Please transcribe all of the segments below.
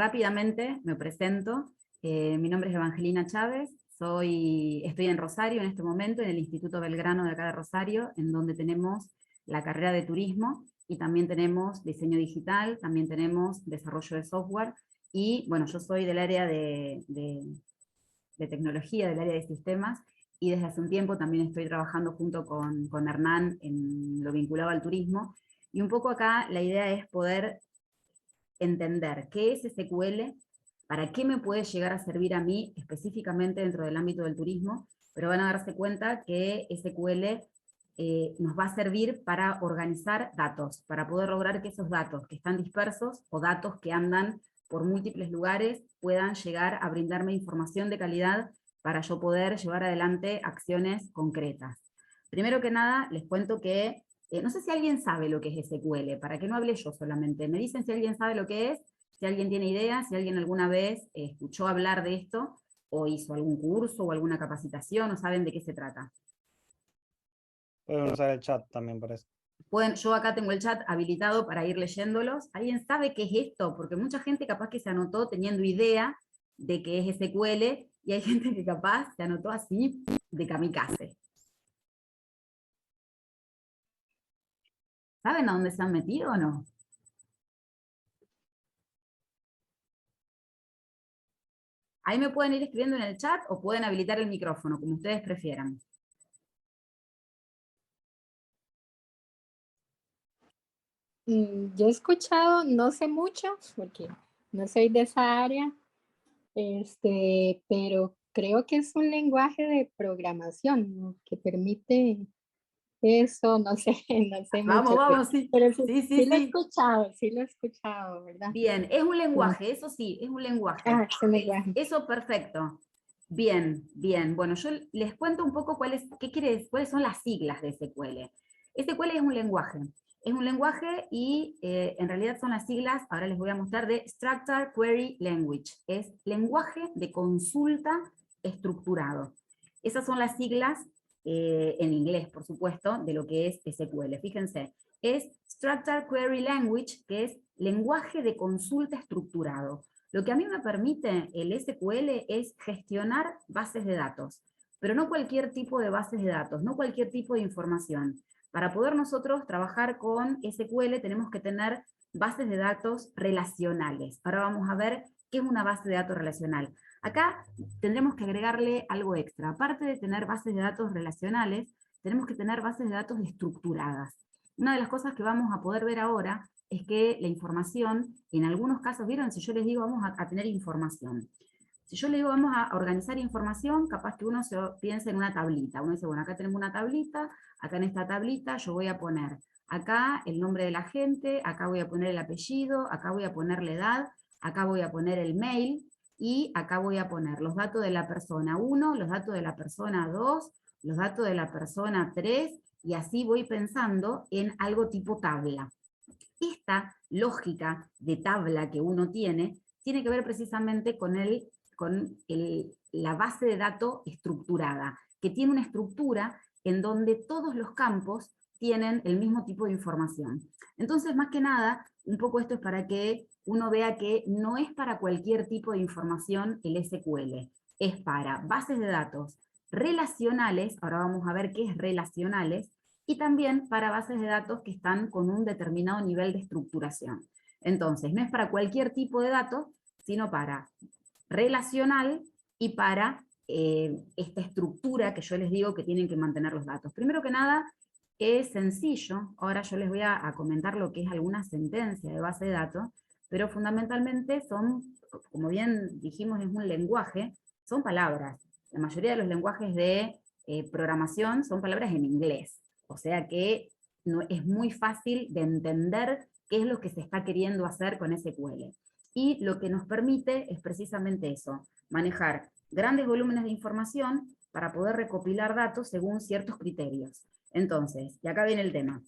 rápidamente me presento. Mi nombre es Evangelina Chávez, estoy en Rosario en este momento, en el Instituto Belgrano de acá de Rosario, en donde tenemos la carrera de turismo, y también tenemos diseño digital, también tenemos desarrollo de software, y bueno, yo soy del área de tecnología, del área de sistemas, y desde hace un tiempo también estoy trabajando junto con Hernán en lo vinculado al turismo, y un poco acá la idea es poder entender qué es SQL, para qué me puede llegar a servir a mí específicamente dentro del ámbito del turismo, pero van a darse cuenta que SQL nos va a servir para organizar datos, para poder lograr que esos datos que están dispersos o datos que andan por múltiples lugares puedan llegar a brindarme información de calidad para yo poder llevar adelante acciones concretas. Primero que nada, les cuento que no sé si alguien sabe lo que es SQL, para que no hable yo solamente. Me dicen si alguien sabe lo que es, si alguien tiene idea, si alguien alguna vez escuchó hablar de esto, o hizo algún curso o alguna capacitación, o saben de qué se trata. Pueden usar el chat también para eso. Yo acá tengo el chat habilitado para ir leyéndolos. ¿Alguien sabe qué es esto? Porque mucha gente capaz que se anotó teniendo idea de qué es SQL, y hay gente que capaz se anotó así de kamikaze. ¿Saben a dónde se han metido o no? Ahí me pueden ir escribiendo en el chat o pueden habilitar el micrófono, como ustedes prefieran. Yo he escuchado, no sé mucho, porque no soy de esa área, pero creo que es un lenguaje de programación, ¿no?, que permite eso, no sé, no sé Vamos, mucho. vamos, sí. Pero Sí. sí lo he escuchado, ¿verdad? Bien, es un lenguaje, eso sí, es un lenguaje. Ah, es un lenguaje. Eso perfecto. Bien. Bueno, yo les cuento un poco cuáles son las siglas de SQL. SQL es un lenguaje. Es un lenguaje y en realidad son las siglas, ahora les voy a mostrar, de Structured Query Language. Es lenguaje de consulta estructurado. Esas son las siglas en inglés, por supuesto, de lo que es SQL. Fíjense, es Structured Query Language, que es lenguaje de consulta estructurado. Lo que a mí me permite el SQL es gestionar bases de datos, pero no cualquier tipo de bases de datos, no cualquier tipo de información. Para poder nosotros trabajar con SQL tenemos que tener bases de datos relacionales. Ahora vamos a ver qué es una base de datos relacional. Acá tendremos que agregarle algo extra. Aparte de tener bases de datos relacionales, tenemos que tener bases de datos estructuradas. Una de las cosas que vamos a poder ver ahora es que la información, en algunos casos, ¿vieron? Si yo les digo vamos a tener información. Si yo les digo vamos a organizar información, capaz que uno se piensa en una tablita. Uno dice, bueno, acá tenemos una tablita, acá en esta tablita yo voy a poner acá el nombre de la gente, acá voy a poner el apellido, acá voy a poner la edad, acá voy a poner el mail, y acá voy a poner los datos de la persona 1, los datos de la persona 2, los datos de la persona 3, y así voy pensando en algo tipo tabla. Esta lógica de tabla que uno tiene que ver precisamente con la base de datos estructurada, que tiene una estructura en donde todos los campos tienen el mismo tipo de información. Entonces, más que nada, un poco esto es para que uno vea que no es para cualquier tipo de información el SQL, es para bases de datos relacionales, ahora vamos a ver qué es relacionales, y también para bases de datos que están con un determinado nivel de estructuración. Entonces, no es para cualquier tipo de datos, sino para relacional y para esta estructura que yo les digo que tienen que mantener los datos. Primero que nada, es sencillo. Ahora yo les voy a comentar lo que es alguna sentencia de base de datos, pero fundamentalmente son, como bien dijimos, es un lenguaje, son palabras. La mayoría de los lenguajes de programación son palabras en inglés. O sea que no, es muy fácil de entender qué es lo que se está queriendo hacer con SQL. Y lo que nos permite es precisamente eso, manejar grandes volúmenes de información para poder recopilar datos según ciertos criterios. Entonces, y acá viene el tema.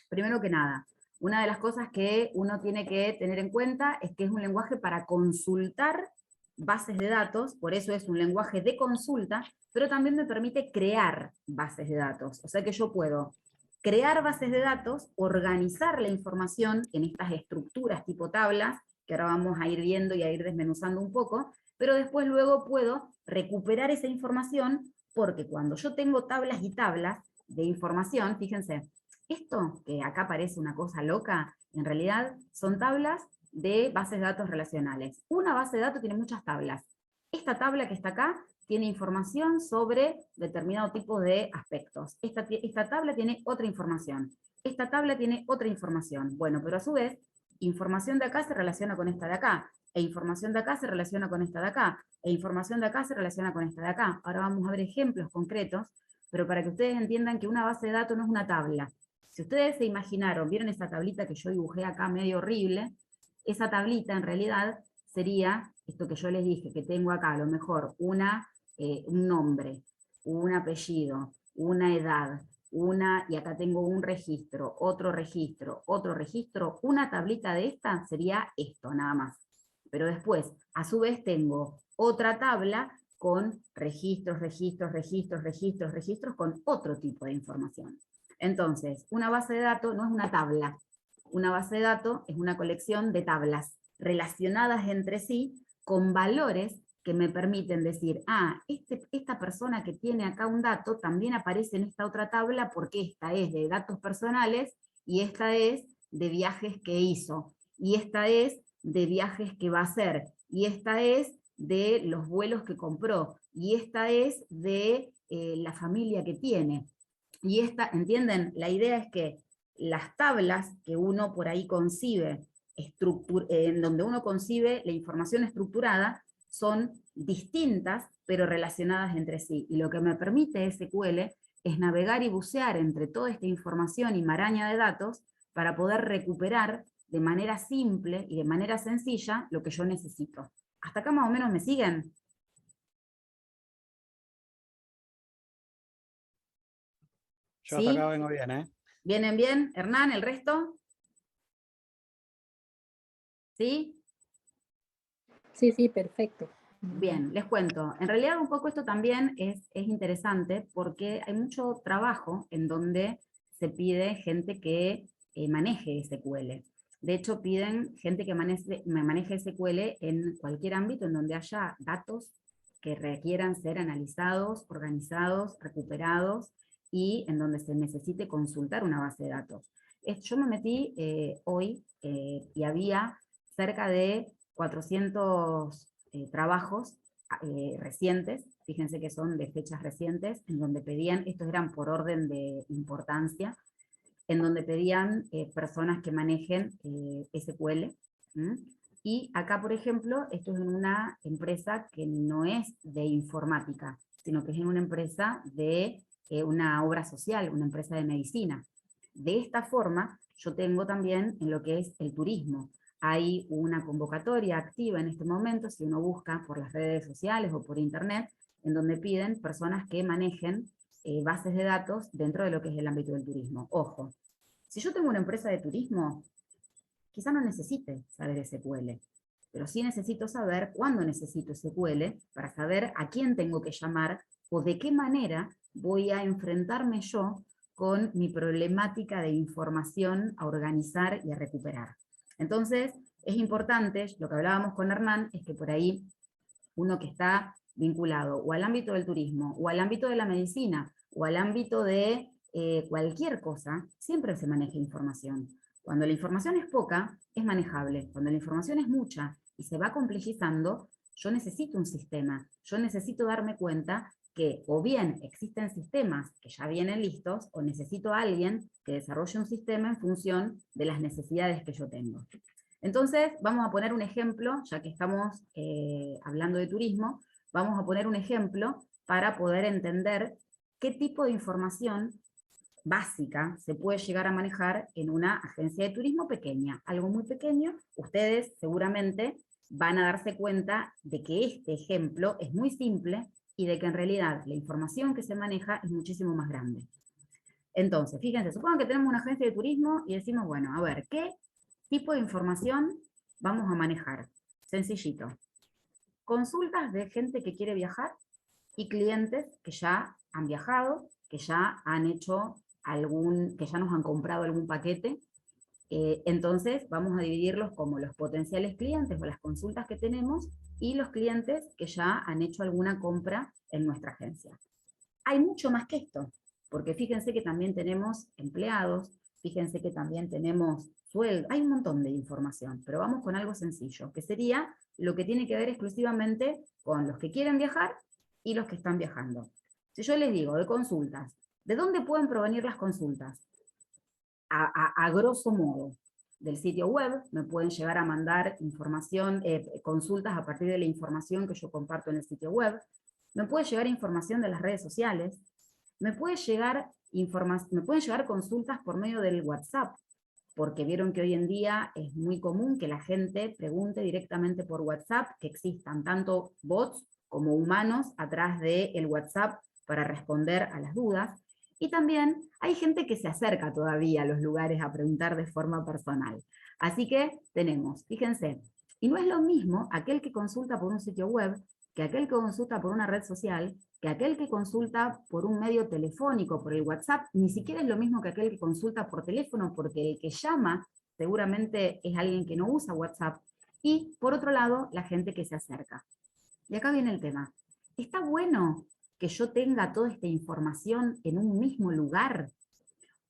Primero que nada, una de las cosas que uno tiene que tener en cuenta es que es un lenguaje para consultar bases de datos, por eso es un lenguaje de consulta, pero también me permite crear bases de datos. O sea que yo puedo crear bases de datos, organizar la información en estas estructuras tipo tablas, que ahora vamos a ir viendo y a ir desmenuzando un poco, pero después luego puedo recuperar esa información, porque cuando yo tengo tablas y tablas de información, fíjense, esto que acá parece una cosa loca, en realidad son tablas de bases de datos relacionales. Una base de datos tiene muchas tablas. Esta tabla que está acá tiene información sobre determinado tipo de aspectos. Esta tabla tiene otra información. Esta tabla tiene otra información. Bueno, pero a su vez, información de acá se relaciona con esta de acá, e información de acá se relaciona con esta de acá, e información de acá se relaciona con esta de acá. Ahora vamos a ver ejemplos concretos, pero para que ustedes entiendan que una base de datos no es una tabla. Si ustedes se imaginaron, vieron esa tablita que yo dibujé acá medio horrible, esa tablita en realidad sería esto que yo les dije, que tengo acá a lo mejor un nombre, un apellido, una edad, y acá tengo un registro, otro registro, otro registro, una tablita de esta sería esto, nada más. Pero después, a su vez, tengo otra tabla con registros, registros, registros, registros, registros, con otro tipo de información. Entonces, una base de datos no es una tabla. Una base de datos es una colección de tablas relacionadas entre sí con valores que me permiten decir, esta persona que tiene acá un dato también aparece en esta otra tabla porque esta es de datos personales y esta es de viajes que hizo, y esta es de viajes que va a hacer, y esta es de los vuelos que compró, y esta es de la familia que tiene. Y esta, ¿entienden? La idea es que las tablas que uno por ahí concibe, en donde uno concibe la información estructurada, son distintas, pero relacionadas entre sí. Y lo que me permite SQL es navegar y bucear entre toda esta información y maraña de datos para poder recuperar de manera simple y de manera sencilla lo que yo necesito. ¿Hasta acá más o menos me siguen? Yo hasta acá ¿Sí? vengo bien, ¿eh? ¿Vienen bien? Hernán, ¿el resto? ¿Sí? Sí, sí, perfecto. Bien, les cuento. En realidad un poco esto también es interesante porque hay mucho trabajo en donde se pide gente que maneje SQL. De hecho, piden gente que maneje SQL en cualquier ámbito en donde haya datos que requieran ser analizados, organizados, recuperados y en donde se necesite consultar una base de datos. Yo me metí hoy y había cerca de 400 trabajos recientes, fíjense que son de fechas recientes, en donde pedían, estos eran por orden de importancia, en donde pedían personas que manejen SQL. ¿Mm? Y acá, por ejemplo, esto es en una empresa que no es de informática, sino que es en una empresa de una obra social, una empresa de medicina. De esta forma, yo tengo también en lo que es el turismo. Hay una convocatoria activa en este momento, si uno busca por las redes sociales o por internet, en donde piden personas que manejen bases de datos dentro de lo que es el ámbito del turismo. Ojo, si yo tengo una empresa de turismo, quizá no necesite saber SQL, pero sí necesito saber cuándo necesito SQL para saber a quién tengo que llamar o de qué manera voy a enfrentarme yo con mi problemática de información a organizar y a recuperar. Entonces, es importante, lo que hablábamos con Hernán, es que por ahí uno que está vinculado o al ámbito del turismo, o al ámbito de la medicina, o al ámbito de cualquier cosa, siempre se maneja información. Cuando la información es poca, es manejable. Cuando la información es mucha y se va complejizando, yo necesito un sistema. Yo necesito darme cuenta que o bien existen sistemas que ya vienen listos, o necesito a alguien que desarrolle un sistema en función de las necesidades que yo tengo. Entonces, vamos a poner un ejemplo, ya que estamos hablando de turismo, vamos a poner un ejemplo para poder entender qué tipo de información básica se puede llegar a manejar en una agencia de turismo pequeña, algo muy pequeño. Ustedes seguramente van a darse cuenta de que este ejemplo es muy simple y de que en realidad la información que se maneja es muchísimo más grande. Entonces, fíjense, supongan que tenemos una agencia de turismo y decimos, bueno, a ver, ¿qué tipo de información vamos a manejar? Sencillito. Consultas de gente que quiere viajar y clientes que ya han viajado, que ya han hecho que ya nos han comprado algún paquete Entonces vamos a dividirlos como los potenciales clientes o las consultas que tenemos y los clientes que ya han hecho alguna compra en nuestra agencia. Hay mucho más que esto, porque fíjense que también tenemos empleados, fíjense que también tenemos sueldo, hay un montón de información, pero vamos con algo sencillo, que sería lo que tiene que ver exclusivamente con los que quieren viajar y los que están viajando. Si yo les digo de consultas, ¿de dónde pueden provenir las consultas? A grosso modo, del sitio web, me pueden llegar a mandar información, consultas a partir de la información que yo comparto en el sitio web, me puede llegar información de las redes sociales, me pueden llegar consultas por medio del WhatsApp, porque vieron que hoy en día es muy común que la gente pregunte directamente por WhatsApp, que existan tanto bots como humanos atrás del WhatsApp para responder a las dudas. Y también hay gente que se acerca todavía a los lugares a preguntar de forma personal. Así que tenemos, fíjense, y no es lo mismo aquel que consulta por un sitio web, que aquel que consulta por una red social, que aquel que consulta por un medio telefónico, por el WhatsApp, ni siquiera es lo mismo que aquel que consulta por teléfono, porque el que llama seguramente es alguien que no usa WhatsApp, y por otro lado, la gente que se acerca. Y acá viene el tema. ¿Está bueno que yo tenga toda esta información en un mismo lugar?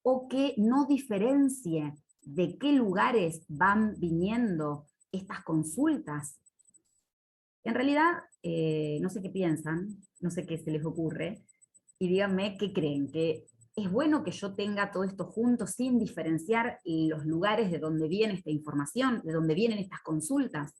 ¿O que no diferencie de qué lugares van viniendo estas consultas? En realidad, no sé qué piensan, no sé qué se les ocurre, y díganme qué creen, que es bueno que yo tenga todo esto junto sin diferenciar los lugares de donde viene esta información, de donde vienen estas consultas.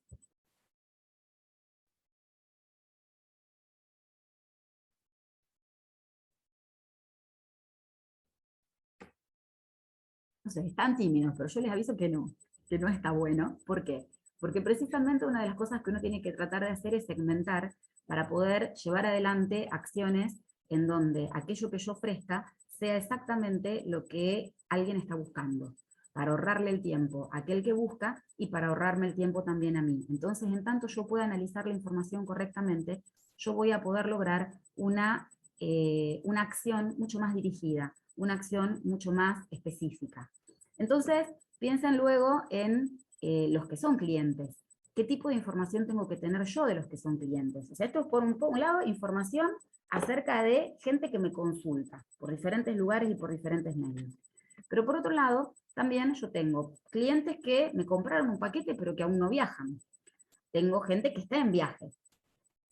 No sé, están tímidos, pero yo les aviso que no está bueno. ¿Por qué? Porque precisamente una de las cosas que uno tiene que tratar de hacer es segmentar para poder llevar adelante acciones en donde aquello que yo ofrezca sea exactamente lo que alguien está buscando, para ahorrarle el tiempo a aquel que busca y para ahorrarme el tiempo también a mí. Entonces, en tanto yo pueda analizar la información correctamente, yo voy a poder lograr una acción mucho más dirigida, una acción mucho más específica. Entonces, piensen luego en los que son clientes. ¿Qué tipo de información tengo que tener yo de los que son clientes? O sea, esto es por un lado información acerca de gente que me consulta por diferentes lugares y por diferentes medios. Pero por otro lado, también yo tengo clientes que me compraron un paquete pero que aún no viajan. Tengo gente que está en viaje.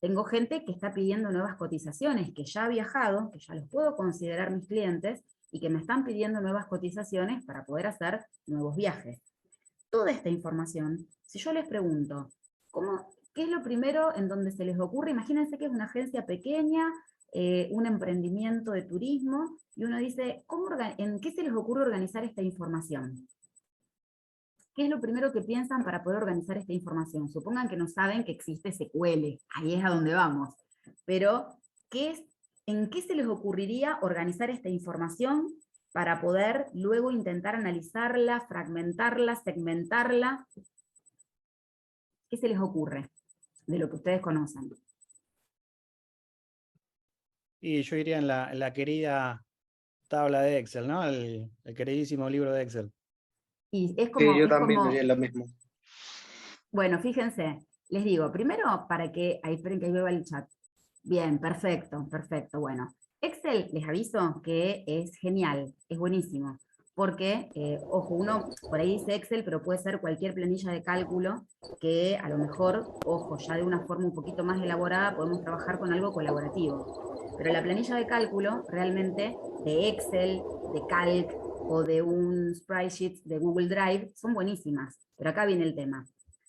Tengo gente que está pidiendo nuevas cotizaciones, que ya ha viajado, que ya los puedo considerar mis clientes y que me están pidiendo nuevas cotizaciones para poder hacer nuevos viajes. Toda esta información, si yo les pregunto, ¿qué es lo primero en donde se les ocurre? Imagínense que es una agencia pequeña, un emprendimiento de turismo, y uno dice, ¿en qué se les ocurre organizar esta información? ¿Qué es lo primero que piensan para poder organizar esta información? Supongan que no saben que existe SQL, ahí es a donde vamos. Pero, ¿en qué se les ocurriría organizar esta información para poder luego intentar analizarla, fragmentarla, segmentarla? ¿Qué se les ocurre de lo que ustedes conocen? Y yo iría en la querida tabla de Excel, ¿no? El queridísimo libro de Excel. Y es Sí, yo es también como, diría lo mismo. bueno, fíjense, les digo, primero para que, ahí esperen que ahí veo el chat. Bien, perfecto, perfecto, bueno. Excel, les aviso que es genial, es buenísimo, porque, ojo, uno por ahí dice Excel, pero puede ser cualquier planilla de cálculo que a lo mejor, ojo, ya de una forma un poquito más elaborada podemos trabajar con algo colaborativo. Pero la planilla de cálculo realmente de Excel, de Calc o de un spreadsheet de Google Drive son buenísimas, pero acá viene el tema.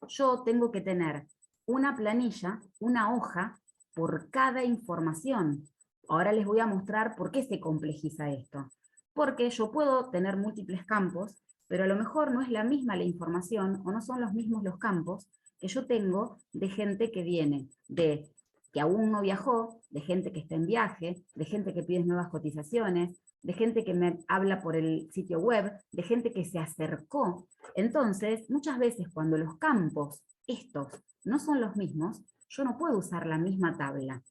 Yo tengo que tener una planilla, una hoja, por cada información. Ahora les voy a mostrar por qué se complejiza esto. Porque yo puedo tener múltiples campos, pero a lo mejor no es la misma la información o no son los mismos los campos que yo tengo de gente que viene, de que aún no viajó, de gente que está en viaje, de gente que pide nuevas cotizaciones, de gente que me habla por el sitio web, de gente que se acercó. Entonces, muchas veces cuando los campos, estos, no son los mismos, yo no puedo usar la misma tabla.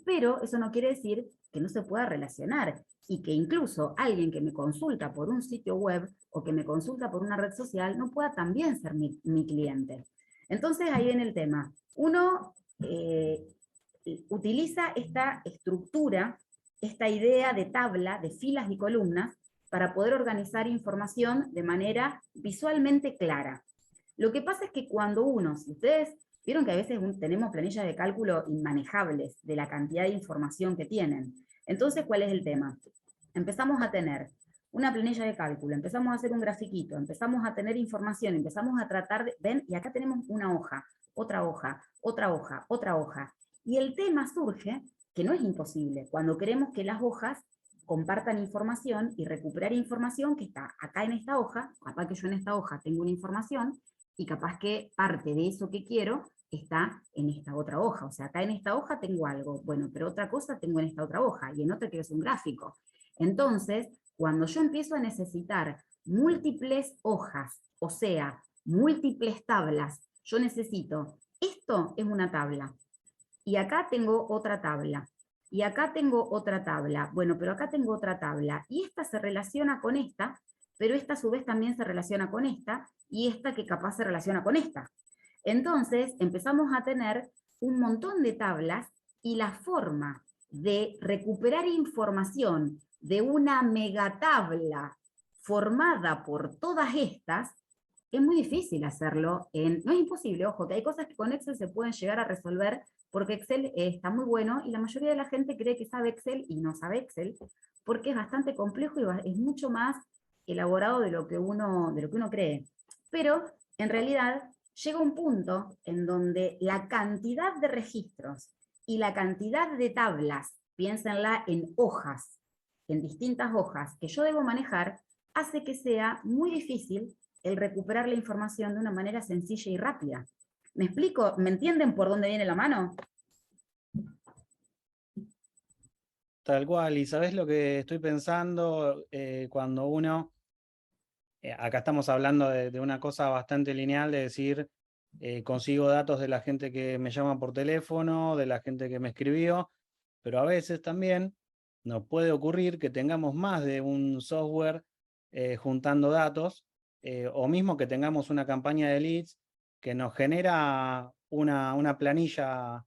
Pero eso no quiere decir que no se pueda relacionar, y que incluso alguien que me consulta por un sitio web o que me consulta por una red social no pueda también ser mi cliente. Entonces ahí viene el tema. Uno utiliza esta estructura, esta idea de tabla, de filas y columnas, para poder organizar información de manera visualmente clara. Lo que pasa es que cuando uno, si ustedes vieron que a veces tenemos planillas de cálculo inmanejables de la cantidad de información que tienen. Entonces, ¿cuál es el tema? Empezamos a tener una planilla de cálculo, empezamos a hacer un grafiquito, empezamos a tener información, empezamos a tratar de, ven, y acá tenemos una hoja, otra hoja, otra hoja, otra hoja. Y el tema surge, que no es imposible, cuando queremos que las hojas compartan información y recuperar información que está acá en esta hoja, capaz que yo en esta hoja tengo una información, y capaz que parte de eso que quiero está en esta otra hoja. O sea, acá en esta hoja tengo algo, bueno, pero otra cosa tengo en esta otra hoja, y en otra quiero hacer un gráfico. Entonces, cuando yo empiezo a necesitar múltiples hojas, o sea, múltiples tablas, yo necesito, esto es una tabla, y acá tengo otra tabla, y acá tengo otra tabla, bueno, pero acá tengo otra tabla, y esta se relaciona con esta, pero esta a su vez también se relaciona con esta, y esta que capaz se relaciona con esta. Entonces empezamos a tener un montón de tablas, y la forma de recuperar información de una megatabla formada por todas estas, es muy difícil hacerlo, no es imposible, ojo, que hay cosas que con Excel se pueden llegar a resolver, porque Excel está muy bueno, y la mayoría de la gente cree que sabe Excel y no sabe Excel, porque es bastante complejo y es mucho más elaborado de lo que uno cree. Pero, en realidad, llega un punto en donde la cantidad de registros y la cantidad de tablas, piénsenla en hojas, en distintas hojas que yo debo manejar, hace que sea muy difícil el recuperar la información de una manera sencilla y rápida. ¿Me explico? ¿Me entienden por dónde viene la mano? Tal cual, y sabes lo que estoy pensando cuando uno, acá estamos hablando de una cosa bastante lineal, de decir, consigo datos de la gente que me llama por teléfono, de la gente que me escribió, pero a veces también nos puede ocurrir que tengamos más de un software juntando datos, o mismo que tengamos una campaña de leads que nos genera una planilla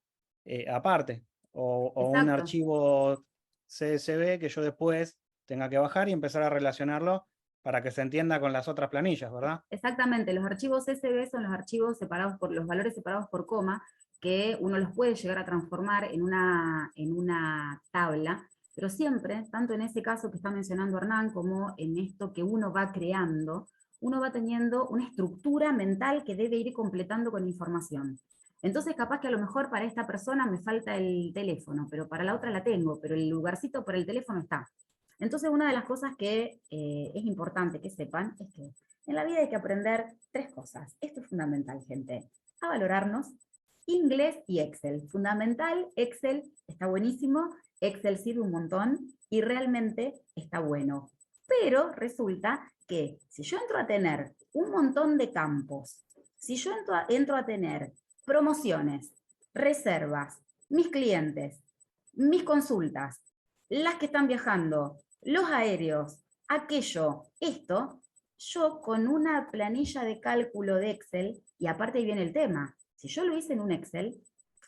aparte, o un Exacto. archivo CSV que yo después tenga que bajar y empezar a relacionarlo para que se entienda con las otras planillas, ¿verdad? Exactamente, los archivos CSV son los archivos separados por los valores separados por coma, que uno los puede llegar a transformar en una tabla, pero siempre, tanto en ese caso que está mencionando Hernán, como en esto que uno va creando, uno va teniendo una estructura mental que debe ir completando con información. Entonces, capaz que a lo mejor para esta persona me falta el teléfono, pero para la otra la tengo, pero el lugarcito para el teléfono está. Entonces, una de las cosas que es importante que sepan es que en la vida hay que aprender 3 cosas. Esto es fundamental, gente. A valorarnos, inglés y Excel. Fundamental, Excel está buenísimo, Excel sirve un montón y realmente está bueno. Pero resulta que si yo entro a tener un montón de campos, si yo entro a tener promociones, reservas, mis clientes, mis consultas, las que están viajando, los aéreos, aquello, esto, yo con una planilla de cálculo de Excel, y aparte ahí viene el tema, si yo lo hice en un Excel,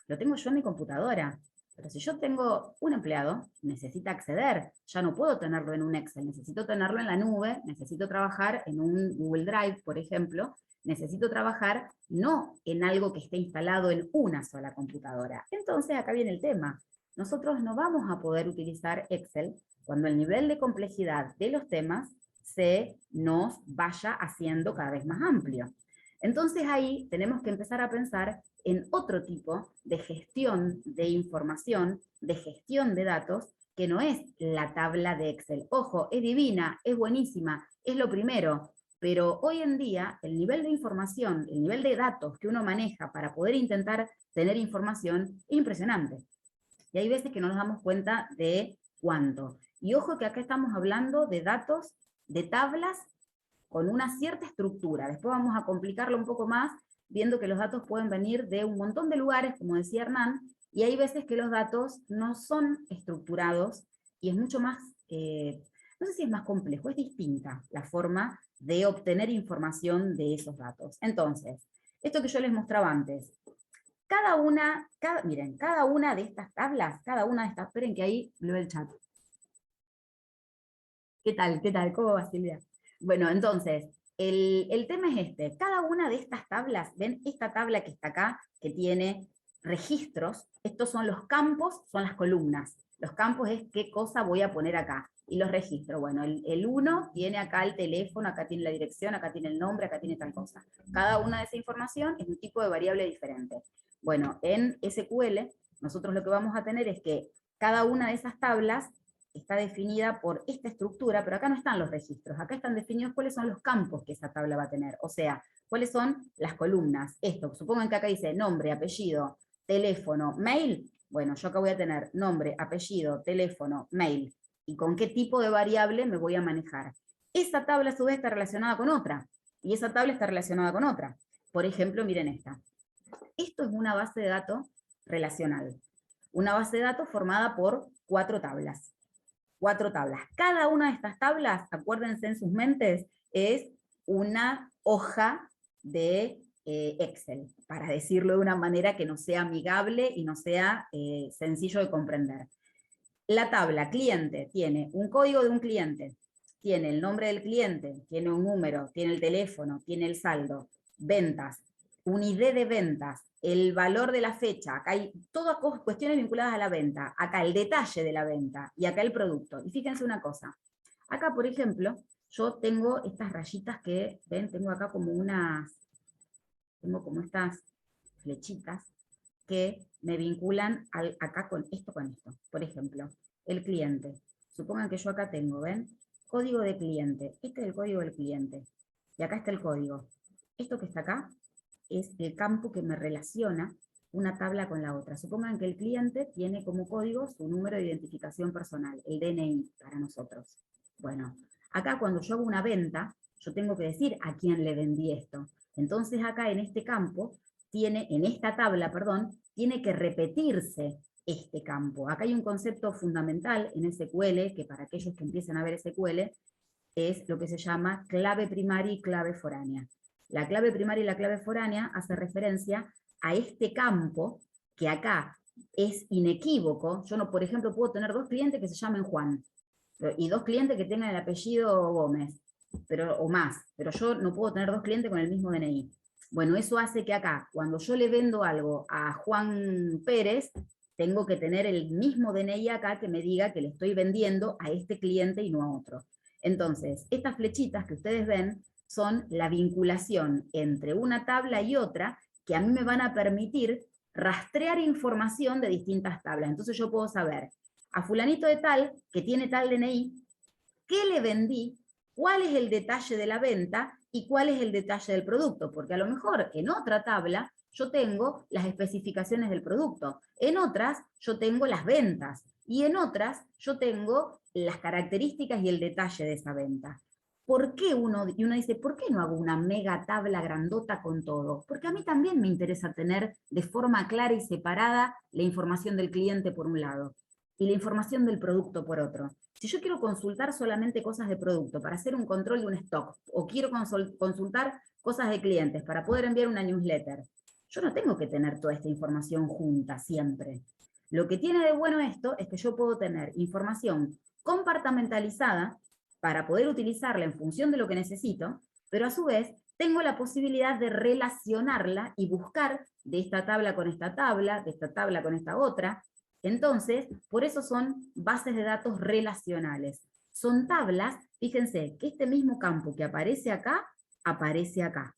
lo tengo yo en mi computadora, pero si yo tengo un empleado, necesita acceder, ya no puedo tenerlo en un Excel, necesito tenerlo en la nube, necesito trabajar en un Google Drive, por ejemplo, necesito trabajar no en algo que esté instalado en una sola computadora. Entonces acá viene el tema, nosotros no vamos a poder utilizar Excel cuando el nivel de complejidad de los temas se nos vaya haciendo cada vez más amplio. Entonces ahí tenemos que empezar a pensar en otro tipo de gestión de información, de gestión de datos, que no es la tabla de Excel. Ojo, es divina, es buenísima, es lo primero, pero hoy en día el nivel de información, el nivel de datos que uno maneja para poder intentar tener información es impresionante. Y hay veces que no nos damos cuenta de cuánto. Y ojo que acá estamos hablando de datos, de tablas con una cierta estructura. Después vamos a complicarlo un poco más, viendo que los datos pueden venir de un montón de lugares, como decía Hernán, y hay veces que los datos no son estructurados y es mucho más, no sé si es más complejo, es distinta la forma de obtener información de esos datos. Entonces, esto que yo les mostraba antes, miren, cada una de estas tablas, esperen que ahí leo el chat. ¿Qué tal? ¿Qué tal? ¿Cómo va, Silvia? Bueno, entonces, el tema es este. Cada una de estas tablas, ven esta tabla que está acá, que tiene registros, estos son los campos, son las columnas. Los campos es qué cosa voy a poner acá. Y los registros, bueno, el 1 tiene acá el teléfono, acá tiene la dirección, acá tiene el nombre, acá tiene tal cosa. Cada una de esa información es un tipo de variable diferente. Bueno, en SQL, nosotros lo que vamos a tener es que cada una de esas tablas está definida por esta estructura, pero acá no están los registros, acá están definidos cuáles son los campos que esa tabla va a tener, o sea, cuáles son las columnas. Esto, supongan que acá dice nombre, apellido, teléfono, mail, bueno, yo acá voy a tener nombre, apellido, teléfono, mail, y con qué tipo de variable me voy a manejar. Esa tabla a su vez está relacionada con otra, y esa tabla está relacionada con otra. Por ejemplo, miren esta. Esto es una base de datos relacional. Una base de datos formada por 4 tablas. 4 tablas. Cada una de estas tablas, acuérdense en sus mentes, es una hoja de Excel, para decirlo de una manera que no sea amigable y no sea sencillo de comprender. La tabla cliente tiene un código de un cliente, tiene el nombre del cliente, tiene un número, tiene el teléfono, tiene el saldo, ventas, un ID de ventas, el valor de la fecha, acá hay todas cuestiones vinculadas a la venta, acá el detalle de la venta y acá el producto. Y fíjense una cosa, acá por ejemplo, yo tengo estas rayitas que, ven, tengo acá como tengo como estas flechitas que me vinculan acá con esto. Por ejemplo, el cliente. Supongan que yo acá tengo, ¿ven? Código de cliente. Este es el código del cliente. Y acá está el código. Esto que está acá es el campo que me relaciona una tabla con la otra. Supongan que el cliente tiene como código su número de identificación personal, el DNI para nosotros. Bueno, acá cuando yo hago una venta, yo tengo que decir a quién le vendí esto. Entonces acá en este campo, en esta tabla, perdón, tiene que repetirse este campo. Acá hay un concepto fundamental en SQL, que para aquellos que empiezan a ver SQL, es lo que se llama clave primaria y clave foránea. La clave primaria y la clave foránea hace referencia a este campo que acá es inequívoco. Yo, no, por ejemplo, puedo tener 2 clientes que se llamen Juan y 2 clientes que tengan el apellido Gómez, o más, pero yo no puedo tener 2 clientes con el mismo DNI. Bueno, eso hace que acá, cuando yo le vendo algo a Juan Pérez, tengo que tener el mismo DNI acá que me diga que le estoy vendiendo a este cliente y no a otro. Entonces, estas flechitas que ustedes ven son la vinculación entre una tabla y otra que a mí me van a permitir rastrear información de distintas tablas. Entonces yo puedo saber a fulanito de tal, que tiene tal DNI, qué le vendí, cuál es el detalle de la venta y cuál es el detalle del producto, porque a lo mejor en otra tabla yo tengo las especificaciones del producto, en otras yo tengo las ventas y en otras yo tengo las características y el detalle de esa venta. ¿Por qué uno dice, ¿por qué no hago una mega tabla grandota con todo? Porque a mí también me interesa tener de forma clara y separada la información del cliente por un lado y la información del producto por otro. Si yo quiero consultar solamente cosas de producto para hacer un control de un stock, o quiero consultar cosas de clientes para poder enviar una newsletter, yo no tengo que tener toda esta información junta siempre. Lo que tiene de bueno esto es que yo puedo tener información compartimentalizada para poder utilizarla en función de lo que necesito, pero a su vez tengo la posibilidad de relacionarla y buscar de esta tabla con esta tabla, de esta tabla con esta otra. Entonces, por eso son bases de datos relacionales. Son tablas, fíjense, que este mismo campo que aparece acá, aparece acá.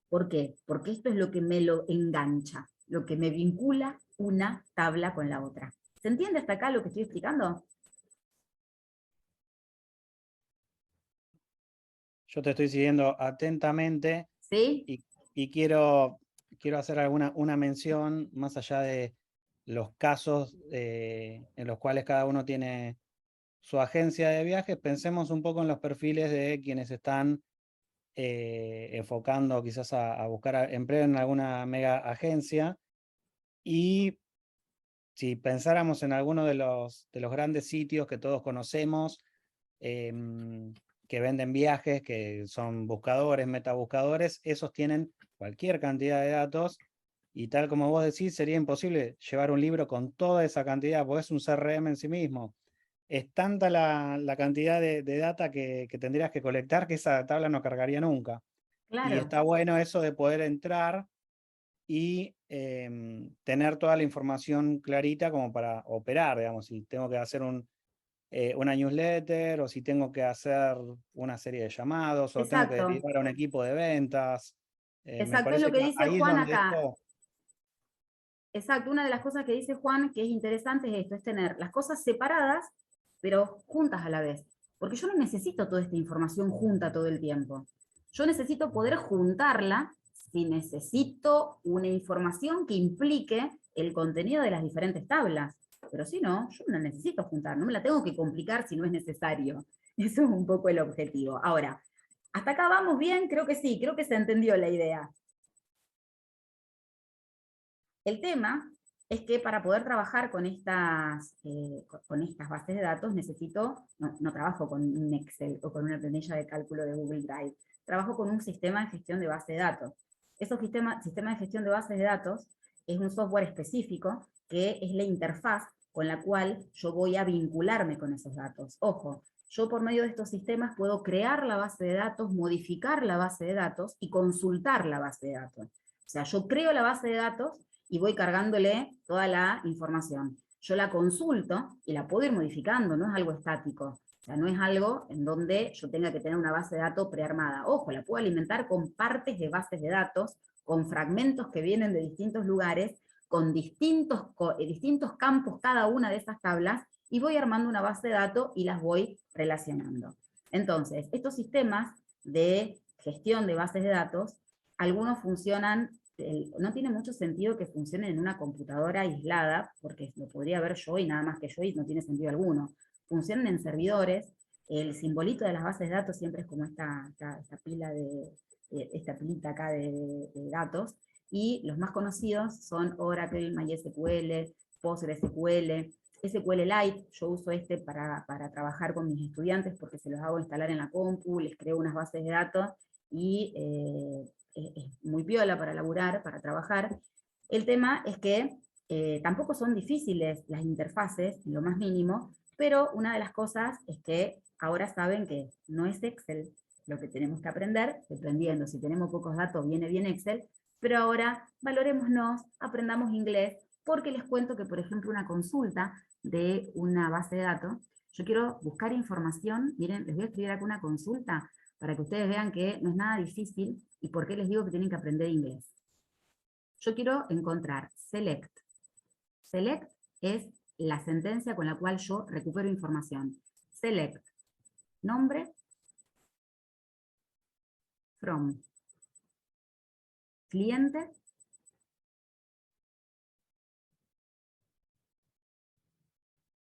¿Por qué? Porque esto es lo que me lo engancha, lo que me vincula una tabla con la otra. ¿Se entiende hasta acá lo que estoy explicando? Yo te estoy siguiendo atentamente. ¿Sí? Y quiero hacer una mención más allá de los casos en los cuales cada uno tiene su agencia de viajes. Pensemos un poco en los perfiles de quienes están enfocando quizás a buscar empleo en alguna mega agencia y si pensáramos en alguno de los grandes sitios que todos conocemos, que venden viajes, que son buscadores, metabuscadores, esos tienen cualquier cantidad de datos, y tal como vos decís, sería imposible llevar un libro con toda esa cantidad, porque es un CRM en sí mismo. Es tanta la cantidad de data que tendrías que colectar que esa tabla no cargaría nunca. Y Claro, está bueno eso de poder entrar y tener toda la información clarita como para operar, digamos, si tengo que hacer una newsletter, o si tengo que hacer una serie de llamados, o tengo que exacto. derivar a un equipo de ventas. Me Exacto, es lo parece que que dice ahí es Juan donde acá. esto... Exacto, una de las cosas que dice Juan que es interesante es esto, es tener las cosas separadas, pero juntas a la vez. Porque yo no necesito toda esta información junta todo el tiempo. Yo necesito poder juntarla si necesito una información que implique el contenido de las diferentes tablas. Pero si no, yo no necesito juntar, no me la tengo que complicar si no es necesario. Eso es un poco el objetivo. Ahora, ¿hasta acá vamos bien? Creo que sí, creo que se entendió la idea. El tema es que para poder trabajar con con estas bases de datos necesito, no trabajo con un Excel o con una planilla de cálculo de Google Drive, trabajo con un sistema de gestión de base de datos. Esos sistemas de gestión de bases de datos es un software específico que es la interfaz con la cual yo voy a vincularme con esos datos. Ojo, yo por medio de estos sistemas puedo crear la base de datos, modificar la base de datos y consultar la base de datos. O sea, yo creo la base de datos y voy cargándole toda la información. Yo la consulto y la puedo ir modificando, no es algo estático. O sea, no es algo en donde yo tenga que tener una base de datos prearmada. Ojo, la puedo alimentar con partes de bases de datos, con fragmentos que vienen de distintos lugares, con distintos campos cada una de esas tablas, y voy armando una base de datos y las voy relacionando. Entonces, estos sistemas de gestión de bases de datos, algunos funcionan, no tiene mucho sentido que funcionen en una computadora aislada, porque lo podría ver yo y nada más que yo, y no tiene sentido alguno. Funcionan en servidores, el simbolito de las bases de datos siempre es como esta pila esta pilita acá de datos, y los más conocidos son Oracle, MySQL, PostgreSQL, SQLite. Yo uso este para trabajar con mis estudiantes porque se los hago instalar en la compu, les creo unas bases de datos y es muy piola para laburar, para trabajar. El tema es que tampoco son difíciles las interfaces, lo más mínimo, pero una de las cosas es que ahora saben que no es Excel lo que tenemos que aprender, dependiendo, si tenemos pocos datos viene bien Excel, pero ahora valorémonos, aprendamos inglés, porque les cuento que, por ejemplo, una consulta de una base de datos, yo quiero buscar información, miren, les voy a escribir acá una consulta para que ustedes vean que no es nada difícil y por qué les digo que tienen que aprender inglés. Yo quiero encontrar select. Select es la sentencia con la cual yo recupero información. Select, nombre, from, cliente,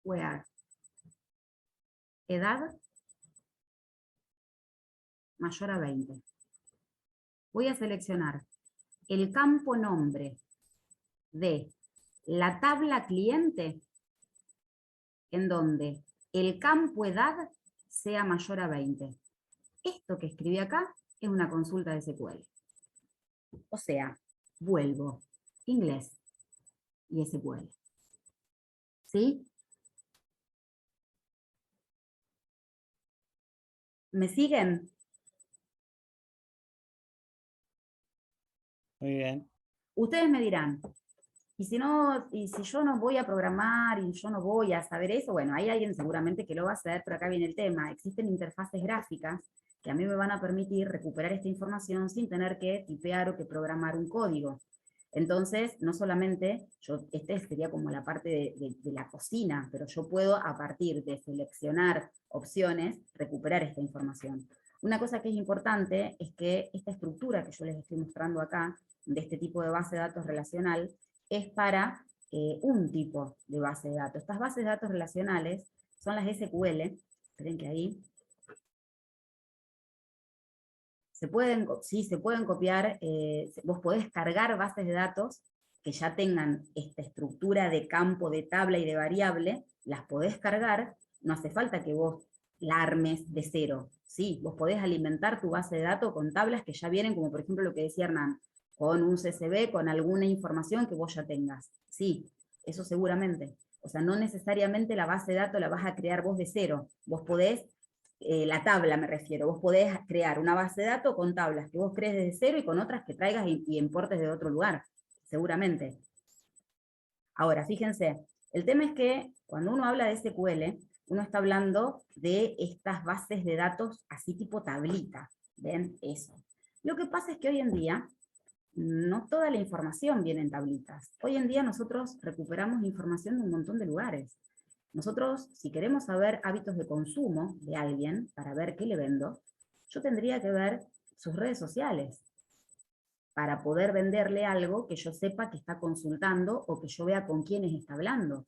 where, edad, mayor a 20. Voy a seleccionar el campo nombre de la tabla cliente en donde el campo edad sea mayor a 20. Esto que escribí acá es una consulta de SQL. O sea, vuelvo inglés y SQL. ¿Sí? ¿Me siguen? Muy bien. Ustedes me dirán, y si no, y si yo no voy a programar y yo no voy a saber eso, bueno, hay alguien seguramente que lo va a hacer, pero acá viene el tema. Existen interfaces gráficas que a mí me van a permitir recuperar esta información sin tener que tipear o que programar un código. Entonces, no solamente, este sería como la parte de la cocina, pero yo puedo, a partir de seleccionar opciones, recuperar esta información. Una cosa que es importante es que esta estructura que yo les estoy mostrando acá, de este tipo de base de datos relacional, es para un tipo de base de datos. Estas bases de datos relacionales son las SQL, esperen que ahí, se pueden copiar, vos podés cargar bases de datos que ya tengan esta estructura de campo, de tabla y de variable, las podés cargar, no hace falta que vos la armes de cero. Sí, vos podés alimentar tu base de datos con tablas que ya vienen, como por ejemplo lo que decía Hernán, con un CSV, con alguna información que vos ya tengas. Sí, eso seguramente. O sea, no necesariamente la base de datos la vas a crear vos de cero. Vos podés, la tabla me refiero, vos podés crear una base de datos con tablas que vos crees desde cero y con otras que traigas y importes de otro lugar, seguramente. Ahora, fíjense, el tema es que cuando uno habla de SQL, uno está hablando de estas bases de datos así tipo tablita. ¿Ven? Eso. Lo que pasa es que hoy en día no toda la información viene en tablitas. Hoy en día nosotros recuperamos información de un montón de lugares. Nosotros, si queremos saber hábitos de consumo de alguien, para ver qué le vendo, yo tendría que ver sus redes sociales, para poder venderle algo que yo sepa que está consultando o que yo vea con quiénes está hablando.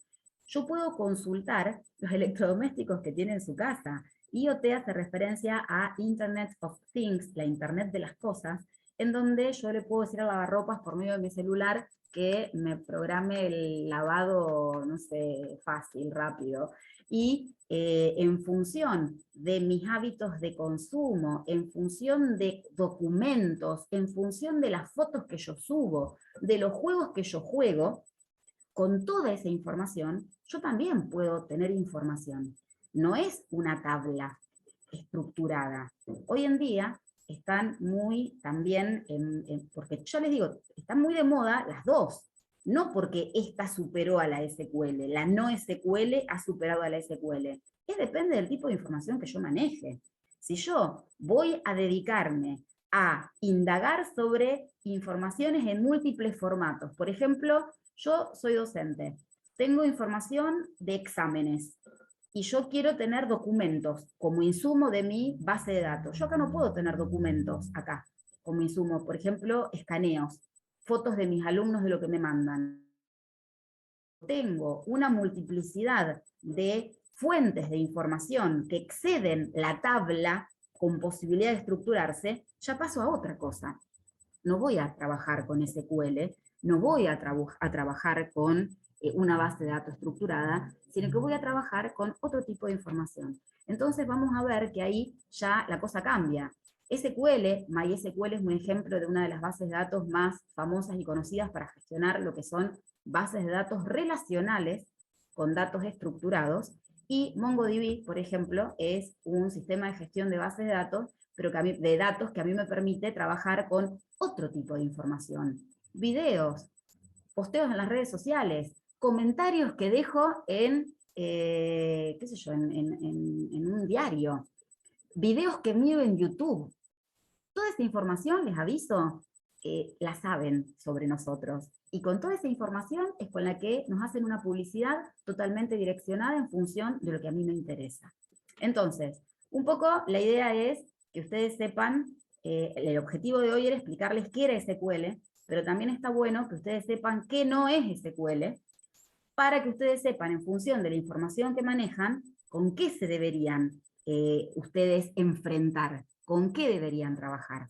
Yo puedo consultar los electrodomésticos que tiene en su casa. IoT hace referencia a Internet of Things, la Internet de las cosas, en donde yo le puedo decir al lavarropas por medio de mi celular que me programe el lavado, no sé, fácil, rápido. Y en función de mis hábitos de consumo, en función de documentos, en función de las fotos que yo subo, de los juegos que yo juego, con toda esa información, yo también puedo tener información. No es una tabla estructurada. Hoy en día están muy también, porque yo les digo, están muy de moda las dos. No porque esta superó a la SQL, la no SQL ha superado a la SQL. Depende del tipo de información que yo maneje. Si yo voy a dedicarme a indagar sobre informaciones en múltiples formatos, por ejemplo, yo soy docente, tengo información de exámenes y yo quiero tener documentos como insumo de mi base de datos. Yo acá no puedo tener documentos acá como insumo, por ejemplo, escaneos, fotos de mis alumnos de lo que me mandan. Tengo una multiplicidad de fuentes de información que exceden la tabla con posibilidad de estructurarse, ya paso a otra cosa. No voy a trabajar con SQL, no voy a trabajar con una base de datos estructurada, sino que voy a trabajar con otro tipo de información. Entonces vamos a ver que ahí ya la cosa cambia. SQL, MySQL es un ejemplo de una de las bases de datos más famosas y conocidas para gestionar lo que son bases de datos relacionales con datos estructurados, y MongoDB, por ejemplo, es un sistema de gestión de bases de datos, pero que de datos que a mí me permite trabajar con otro tipo de información. Videos, posteos en las redes sociales, comentarios que dejo en, qué sé yo, en un diario, videos que miro en YouTube. Toda esa información, les aviso, la saben sobre nosotros. Y con toda esa información es con la que nos hacen una publicidad totalmente direccionada en función de lo que a mí me interesa. Entonces, un poco la idea es que ustedes sepan, el objetivo de hoy era explicarles qué era SQL, pero también está bueno que ustedes sepan qué no es SQL, para que ustedes sepan, en función de la información que manejan, con qué se deberían ustedes enfrentar, con qué deberían trabajar.